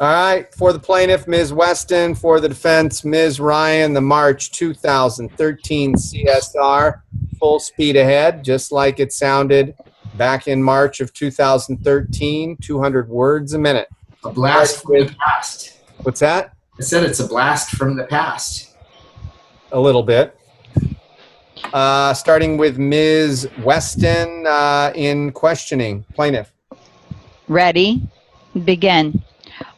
All right. For the plaintiff, Ms. Weston. For the defense, Ms. Ryan. The March 2013 CSR, full speed ahead, just like it sounded back in March of 2013, 200 words a minute. A blast from the past. What's that? I said it's a blast from the past. A little bit. Starting with Ms. Weston in questioning. Plaintiff. Ready? Begin.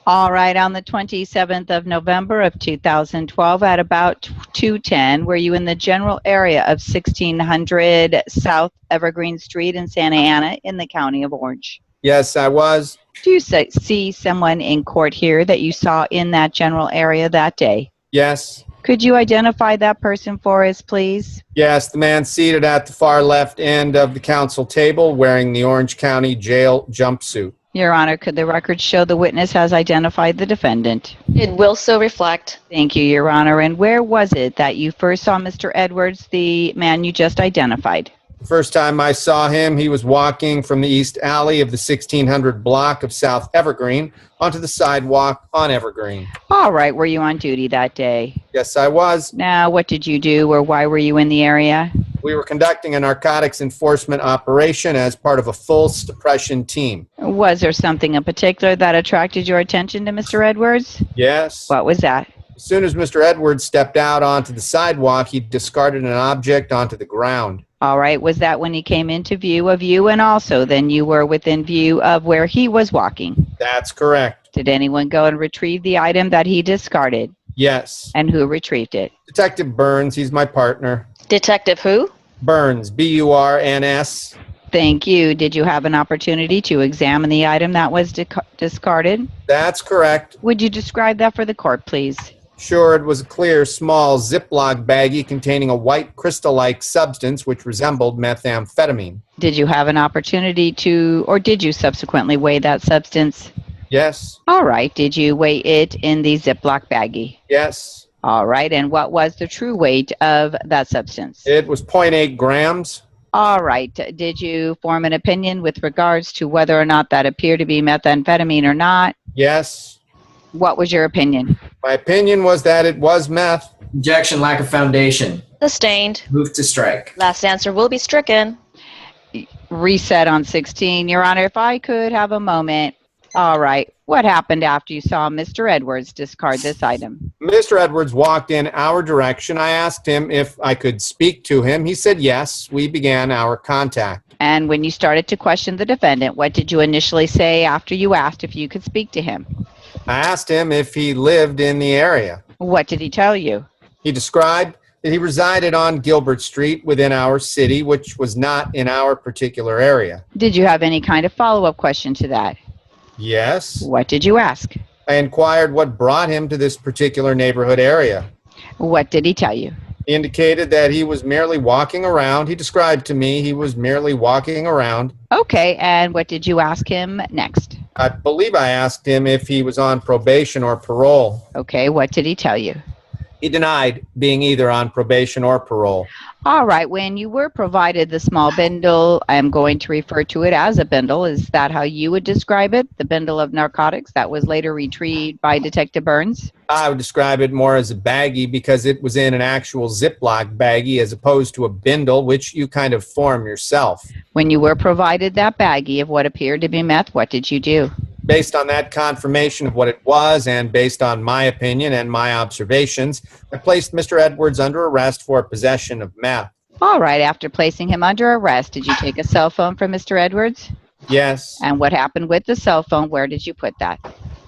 All right, on the 27th of November of 2012 at about 2:10, were you in the general area of 1600 South Evergreen Street in Santa Ana in the County of Orange? Yes, I was. Do you see someone in court here that you saw in that general area that day? Yes. Could you identify that person for us, please? Yes, the man seated at the far left end of the council table wearing the Orange County Jail jumpsuit. Your Honor, could the record show the witness has identified the defendant? It will so reflect. Thank you, Your Honor. And where was it that you first saw Mr. Edwards, the man you just identified? The first time I saw him, he was walking from the east alley of the 1600 block of South Evergreen onto the sidewalk on Evergreen. All right. Were you on duty that day? Yes, I was. Now, what did you do or why were you in the area? We were conducting a narcotics enforcement operation as part of a full suppression team. Was there something in particular that attracted your attention to Mr. Edwards? Yes. What was that? As soon as Mr. Edwards stepped out onto the sidewalk, he discarded an object onto the ground. All right. Was that when he came into view of you and also then you were within view of where he was walking? That's correct. Did anyone go and retrieve the item that he discarded? Yes. And who retrieved it? Detective Burns, he's my partner. Detective who? Burns, B-U-R-N-S. Thank you. Did you have an opportunity to examine the item that was discarded? That's correct. Would you describe that for the court, please? Sure, it was a clear, small Ziploc baggie containing a white crystal-like substance which resembled methamphetamine. Did you have an opportunity to, or did you subsequently weigh that substance? Yes. All right. Did you weigh it in the Ziploc baggie? Yes. All right. And what was the true weight of that substance? It was 0.8 grams. All right. Did you form an opinion with regards to whether or not that appeared to be methamphetamine or not? Yes. What was your opinion? My opinion was that it was meth. Objection, lack of foundation. Sustained. Move to strike. Last answer will be stricken. Reset on 16. Your Honor, if I could have a moment. All right. What happened after you saw Mr. Edwards discard this item? Mr. Edwards walked in our direction. I asked him if I could speak to him. He said yes. We began our contact. And when you started to question the defendant, what did you initially say after you asked if you could speak to him? I asked him if he lived in the area. What did he tell you? He described that he resided on Gilbert Street within our city, which was not in our particular area. Did you have any kind of follow-up question to that? Yes. What did you ask? I inquired what brought him to this particular neighborhood area. What did he tell you? He indicated that he was merely walking around. He described to me he was merely walking around. Okay, and what did you ask him next? I believe I asked him if he was on probation or parole. Okay, what did he tell you? He denied being either on probation or parole. All right, when you were provided the small bundle, I'm going to refer to it as a bundle. Is that how you would describe it? The bundle of narcotics that was later retrieved by Detective Burns? I would describe it more as a baggie because it was in an actual Ziploc baggie as opposed to a bindle, which you kind of form yourself. When you were provided that baggie of what appeared to be meth, what did you do? Based on that confirmation of what it was and based on my opinion and my observations, I placed Mr. Edwards under arrest for possession of meth. All right, after placing him under arrest, did you take a cell phone from Mr. Edwards? Yes. And what happened with the cell phone? Where did you put that?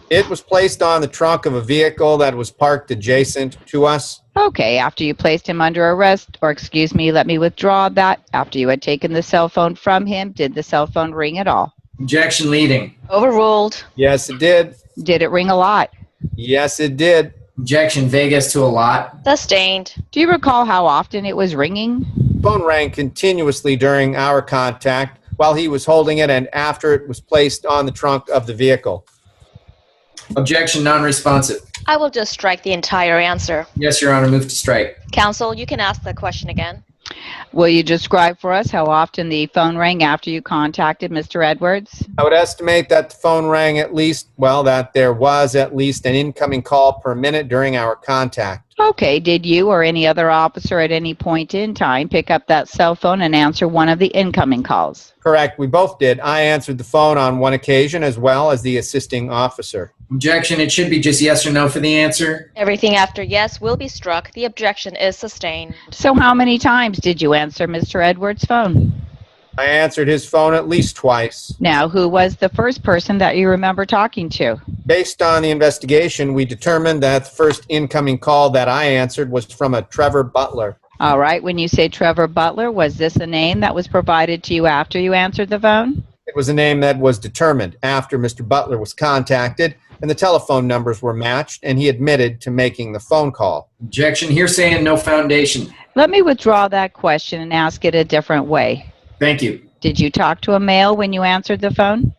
It was placed on the trunk of a vehicle that was parked adjacent to us. Okay, after you placed him under arrest, or excuse me, let me withdraw that. After you had taken the cell phone from him, did the cell phone ring at all? Objection leading. Overruled. Yes, it did. Did it ring a lot? Yes, it did. Objection vague as to a lot. Sustained. Do you recall how often it was ringing? The phone rang continuously during our contact while he was holding it and after it was placed on the trunk of the vehicle. Objection non-responsive. I will just strike the entire answer. Yes, Your Honor, move to strike. Counsel, you can ask the question again. Will you describe for us how often the phone rang after you contacted Mr. Edwards? I would estimate that the phone rang that there was at least an incoming call per minute during our contact. Okay, did you or any other officer at any point in time pick up that cell phone and answer one of the incoming calls? Correct, we both did. I answered the phone on one occasion as well as the assisting officer. Objection, it should be just yes or no for the answer. Everything after yes will be struck. The objection is sustained. So how many times did you answer Mr. Edwards' phone? I answered his phone at least twice. Now, who was the first person that you remember talking to? Based on the investigation, we determined that the first incoming call that I answered was from a Trevor Butler. All right, when you say Trevor Butler, was this a name that was provided to you after you answered the phone? It was a name that was determined after Mr. Butler was contacted and the telephone numbers were matched, and he admitted to making the phone call. Objection, hearsay and no foundation. Let me withdraw that question and ask it a different way. Thank you. Did you talk to a male when you answered the phone?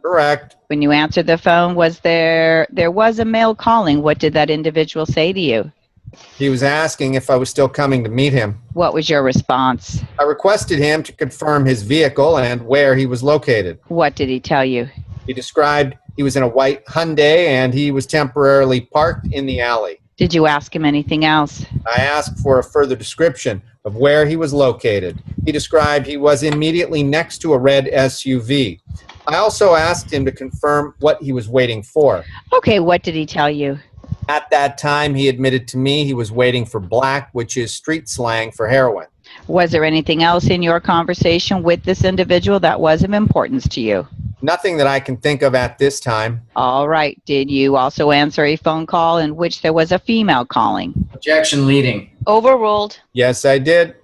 Correct. When you answered the phone, there was a male calling. What did that individual say to you? He was asking if I was still coming to meet him. What was your response? I requested him to confirm his vehicle and where he was located. What did he tell you? He described he was in a white Hyundai and he was temporarily parked in the alley. Did you ask him anything else? I asked for a further description of where he was located. He described he was immediately next to a red SUV. I also asked him to confirm what he was waiting for. Okay, what did he tell you? At that time, he admitted to me he was waiting for black, which is street slang for heroin. Was there anything else in your conversation with this individual that was of importance to you? Nothing that I can think of at this time. All right. Did you also answer a phone call in which there was a female calling? Objection, leading. Overruled. Yes, I did.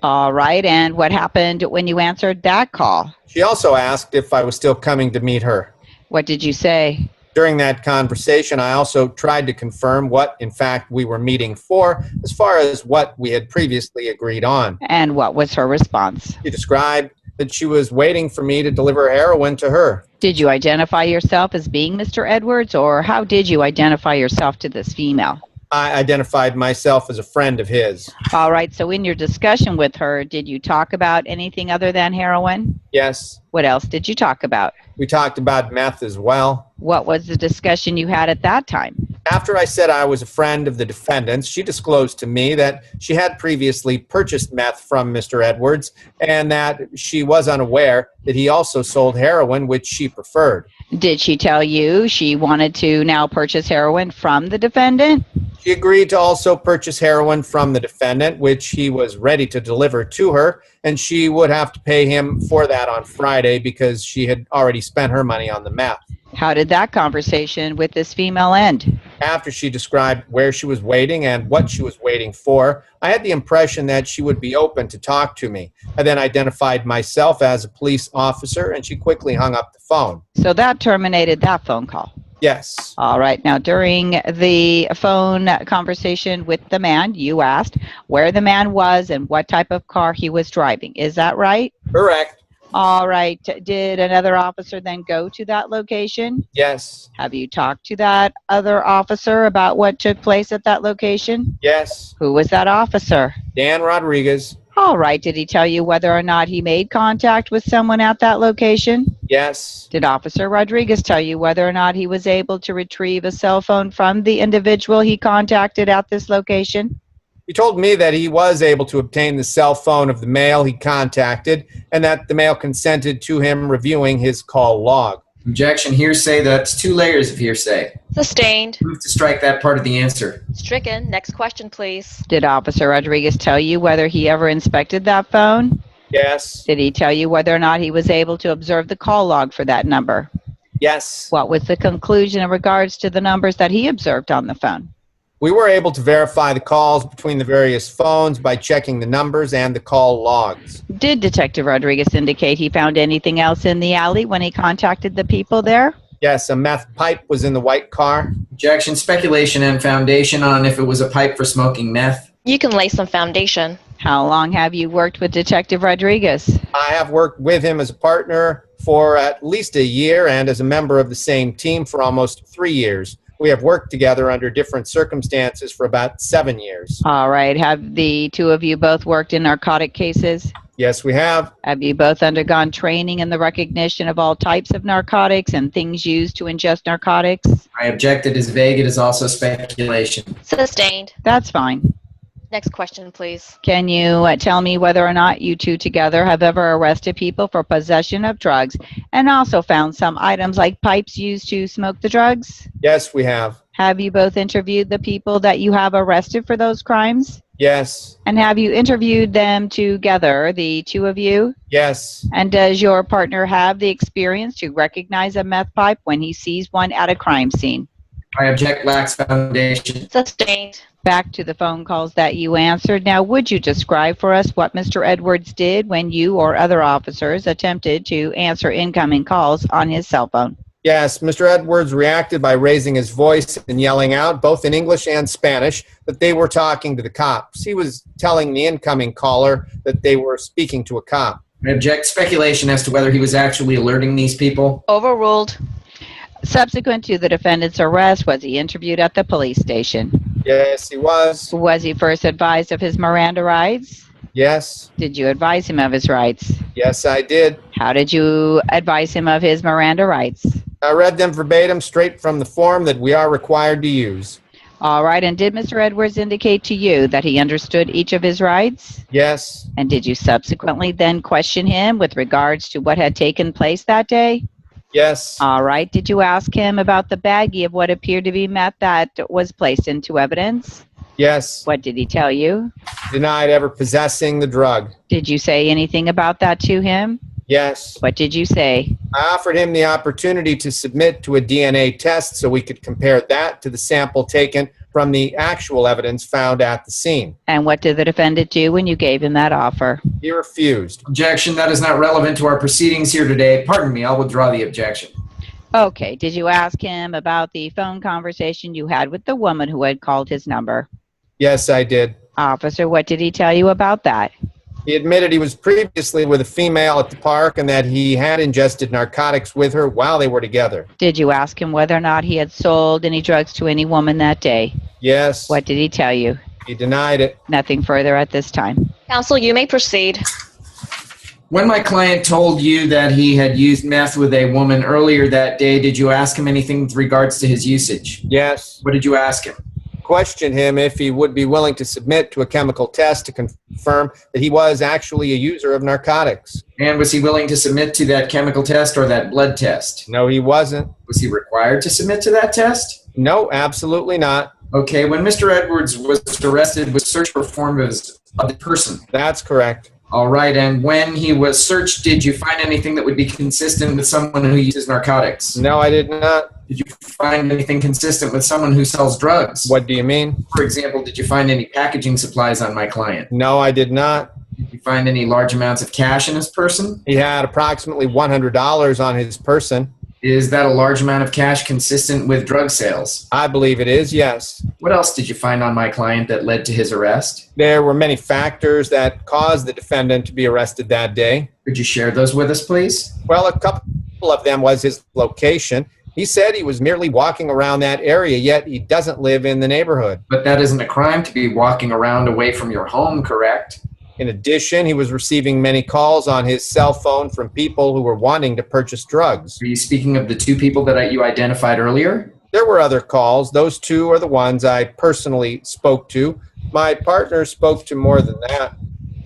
All right. And what happened when you answered that call? She also asked if I was still coming to meet her. What did you say? During that conversation, I also tried to confirm what, in fact, we were meeting for, as far as what we had previously agreed on. And what was her response? She described that she was waiting for me to deliver heroin to her. Did you identify yourself as being Mr. Edwards, or how did you identify yourself to this female? I identified myself as a friend of his. All right. So in your discussion with her, did you talk about anything other than heroin? Yes. What else did you talk about? We talked about meth as well. What was the discussion you had at that time? After I said I was a friend of the defendants, she disclosed to me that she had previously purchased meth from Mr. Edwards and that she was unaware that he also sold heroin, which she preferred. Did she tell you she wanted to now purchase heroin from the defendant? She agreed to also purchase heroin from the defendant, which he was ready to deliver to her, and she would have to pay him for that on Friday because she had already spent her money on the meth. How did that conversation with this female end? After she described where she was waiting and what she was waiting for, I had the impression that she would be open to talk to me. I then identified myself as a police officer, and she quickly hung up the phone. So that terminated that phone call. Yes. All right. Now, during the phone conversation with the man, you asked where the man was and what type of car he was driving. Is that right? Correct. All right. Did another officer then go to that location? Yes. Have you talked to that other officer about what took place at that location? Yes. Who was that officer? Dan Rodriguez. All right. Did he tell you whether or not he made contact with someone at that location? Yes. Did Officer Rodriguez tell you whether or not he was able to retrieve a cell phone from the individual he contacted at this location? He told me that he was able to obtain the cell phone of the male he contacted and that the male consented to him reviewing his call log. Objection, hearsay. That's 2 layers of hearsay. Sustained. Move to strike that part of the answer. Stricken. Next question, please. Did Officer Rodriguez tell you whether he ever inspected that phone? Yes. Did he tell you whether or not he was able to observe the call log for that number? Yes. What was the conclusion in regards to the numbers that he observed on the phone? We were able to verify the calls between the various phones by checking the numbers and the call logs. Did Detective Rodriguez indicate he found anything else in the alley when he contacted the people there? Yes, a meth pipe was in the white car. Objection, speculation and foundation on if it was a pipe for smoking meth. You can lay some foundation. How long have you worked with Detective Rodriguez? I have worked with him as a partner for at least a year and as a member of the same team for almost 3 years. We have worked together under different circumstances for about 7 years. All right. Have the two of you both worked in narcotic cases? Yes, we have. Have you both undergone training in the recognition of all types of narcotics and things used to ingest narcotics? I object. It is vague. It is also speculation. Sustained. That's fine. Next question, please. Can you tell me whether or not you two together have ever arrested people for possession of drugs and also found some items like pipes used to smoke the drugs? Yes, we have. Have you both interviewed the people that you have arrested for those crimes? Yes. And have you interviewed them together, the two of you? Yes. And does your partner have the experience to recognize a meth pipe when he sees one at a crime scene? I object. Lacks foundation. Sustained. Back to the phone calls that you answered. Now, would you describe for us what Mr. Edwards did when you or other officers attempted to answer incoming calls on his cell phone? Yes, Mr. Edwards reacted by raising his voice and yelling out, both in English and Spanish, that they were talking to the cops. He was telling the incoming caller that they were speaking to a cop. I object. Speculation as to whether he was actually alerting these people. Overruled. Subsequent to the defendant's arrest, was he interviewed at the police station? Yes, he was. Was he first advised of his Miranda rights? Yes. Did you advise him of his rights? Yes, I did. How did you advise him of his Miranda rights? I read them verbatim straight from the form that we are required to use. All right, and did Mr. Edwards indicate to you that he understood each of his rights? Yes. And did you subsequently then question him with regards to what had taken place that day? Yes. All right, did you ask him about the baggie of what appeared to be meth that was placed into evidence? Yes. What did he tell you? Denied ever possessing the drug. Did you say anything about that to him? Yes. What did you say? I offered him the opportunity to submit to a DNA test so we could compare that to the sample taken from the actual evidence found at the scene. And what did the defendant do when you gave him that offer? He refused. Objection. That is not relevant to our proceedings here today. Pardon me. I'll withdraw the objection. Okay, did you ask him about the phone conversation you had with the woman who had called his number? Yes, I did. Officer, what did he tell you about that? He admitted he was previously with a female at the park and that he had ingested narcotics with her while they were together. Did you ask him whether or not he had sold any drugs to any woman that day? Yes. What did he tell you? He denied it. Nothing further at this time. Counsel, you may proceed. When my client told you that he had used meth with a woman earlier that day, did you ask him anything with regards to his usage? Yes. What did you ask him? Questioned him if he would be willing to submit to a chemical test to confirm that he was actually a user of narcotics. And was he willing to submit to that chemical test or that blood test? No, he wasn't. Was he required to submit to that test? No, absolutely not. Okay, when Mr. Edwards was arrested, was search performed of the person? That's correct. All right, and when he was searched, did you find anything that would be consistent with someone who uses narcotics? No, I did not. Did you find anything consistent with someone who sells drugs? What do you mean? For example, did you find any packaging supplies on my client? No, I did not. Did you find any large amounts of cash in his person? He had approximately $100 on his person. Is that a large amount of cash consistent with drug sales? I believe it is, yes. What else did you find on my client that led to his arrest? There were many factors that caused the defendant to be arrested that day. Could you share those with us, please? Well, a couple of them was his location. He said he was merely walking around that area, yet he doesn't live in the neighborhood. But that isn't a crime to be walking around away from your home, correct? In addition, he was receiving many calls on his cell phone from people who were wanting to purchase drugs. Are you speaking of the two people that you identified earlier? There were other calls. Those two are the ones I personally spoke to. My partner spoke to more than that.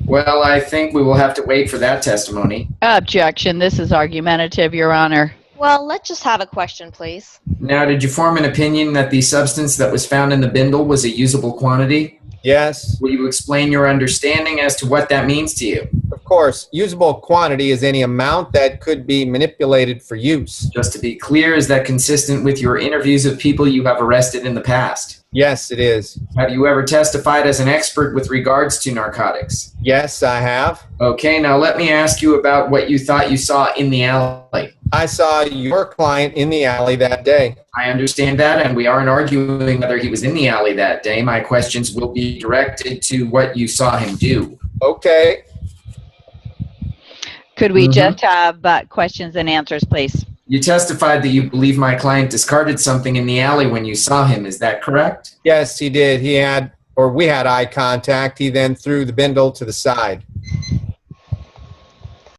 Well, I think we will have to wait for that testimony. Objection. This is argumentative, Your Honor. Well, let's just have a question, please. Now, did you form an opinion that the substance that was found in the bindle was a usable quantity? Yes. Will you explain your understanding as to what that means to you? Of course, usable quantity is any amount that could be manipulated for use. Just to be clear, is that consistent with your interviews of people you have arrested in the past? Yes, it is. Have you ever testified as an expert with regards to narcotics? Yes, I have. Okay, now let me ask you about what you thought you saw in the alley. I saw your client in the alley that day. I understand that, and we aren't arguing whether he was in the alley that day. My questions will be directed to what you saw him do. Okay. Could we just have questions and answers, please? You testified that you believe my client discarded something in the alley when you saw him. Is that correct? Yes, he did. We had eye contact. He then threw the bindle to the side.